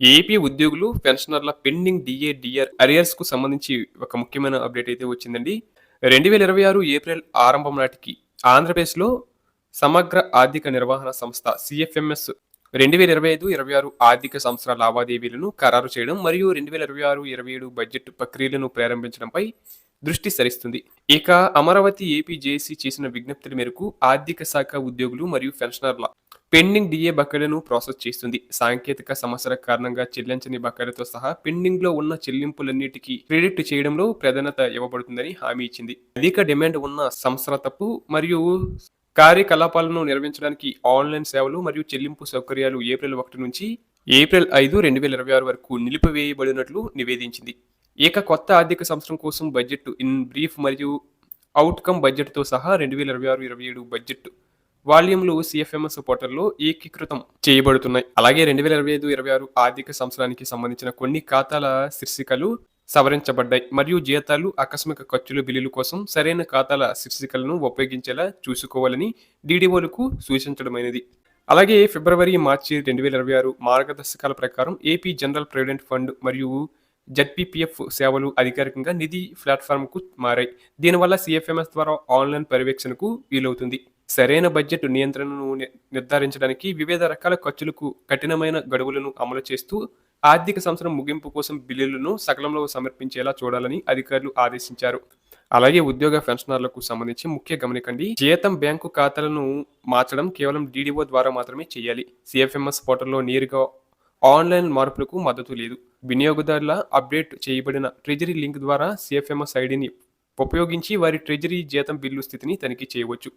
AP ఉద్యోగులు, పెన్షనర్ల pending DA, DR అరియర్స్‌కు సంబంధించి ఒక ముఖ్యమైన అప్డేట్ అయితే వచ్చిందండి. 2026 ఏప్రిల్ ఆరంభం నాటికి ఆంధ్రప్రదేశ్‌లో సమగ్ర ఆర్థిక నిర్వహణ సంస్థ సీఎఫ్ఎంఎస్ 2025, 26 ఆర్థిక సంవత్సర లావాదేవీలను ఖరారు చేయడం మరియు 2026, 27 బడ్జెట్ ప్రక్రియలను ప్రారంభించడంపై దృష్టి సారిస్తుంది. ఇక అమరావతి ఏపీ జేఏసీ చేసిన విజ్ఞప్తుల మేరకు ఆర్థిక శాఖ ఉద్యోగులు మరియు పెన్షనర్ల పెండింగ్ డీఏ బకాయిలను ప్రాసెస్ చేస్తుంది. సాంకేతిక సమస్యల కారణంగా చెల్లించని బకాయిలతో సహా పెండింగ్‌లో ఉన్న చెల్లింపులన్నిటికీ క్రెడిట్ చేయడంలో ప్రాధాన్యత ఇవ్వబడుతుందని హామీ ఇచ్చింది. అధిక డిమాండ్ ఉన్న సంవత్సరపు మరియు కార్యకలాపాలను నిర్వహించడానికి ఆన్‌లైన్ సేవలు మరియు చెల్లింపు సౌకర్యాలు ఏప్రిల్ 1 నుంచి ఏప్రిల్ 5, 2026 వరకు నిలిపివేయబడినట్లు నివేదించింది. ఇక కొత్త ఆర్థిక సంవత్సరం కోసం బడ్జెట్ ఇన్ బ్రీఫ్ మరియు అవుట్‌కమ్ బడ్జెట్‌తో సహా 2026, 27 బడ్జెట్ వాల్యూమ్‌లు సీఎఫ్ఎంఎస్ పోర్టల్‌లో ఏకీకృతం చేయబడుతున్నాయి. అలాగే 2025, 26 ఆర్థిక సంవత్సరానికి సంబంధించిన కొన్ని ఖాతాల శీర్షికలు సవరించబడ్డాయి మరియు జీతాలు, ఆకస్మిక ఖర్చుల బిల్లుల కోసం సరైన ఖాతాల శీర్షికలను ఉపయోగించేలా చూసుకోవాలని డీడీఓలకు సూచించడమైనది. అలాగే ఫిబ్రవరి, మార్చి 2026 మార్గదర్శకాల ప్రకారం ఏపీ జనరల్ ప్రావిడెంట్ ఫండ్ మరియు జెడ్పీపీఎఫ్ సేవలు అధికారికంగా నిధి ప్లాట్‌ఫార్మ్‌కు మారాయి. దీనివల్ల సీఎఫ్ఎంఎస్ ద్వారా ఆన్‌లైన్ పర్యవేక్షణకు వీలవుతుంది. సరైన బడ్జెట్ నియంత్రణను నిర్ధారించడానికి వివిధ రకాల ఖర్చులకు కఠినమైన గడువులను అమలు చేస్తూ ఆర్థిక సంవత్సరం ముగింపు కోసం బిల్లులను సకాలంలో సమర్పించేలా చూడాలని అధికారులు ఆదేశించారు. అలాగే ఉద్యోగ పెన్షనర్లకు సంబంధించి ముఖ్య గమనికండి. జీతం బ్యాంకు ఖాతాలను మార్చడం కేవలం డీడీఓ ద్వారా మాత్రమే చేయాలి. సీఎఫ్ఎంఎస్ పోర్టల్‌లో నేరుగా ఆన్‌లైన్ మార్పులకు మద్దతు లేదు. వినియోగదారుల అప్డేట్ చేయబడిన ట్రెజరీ లింక్ ద్వారా సీఎఫ్ఎంఎస్ ఐడిని ఉపయోగించి వారి ట్రెజరీ జీతం బిల్లు స్థితిని తనిఖీ చేయవచ్చు.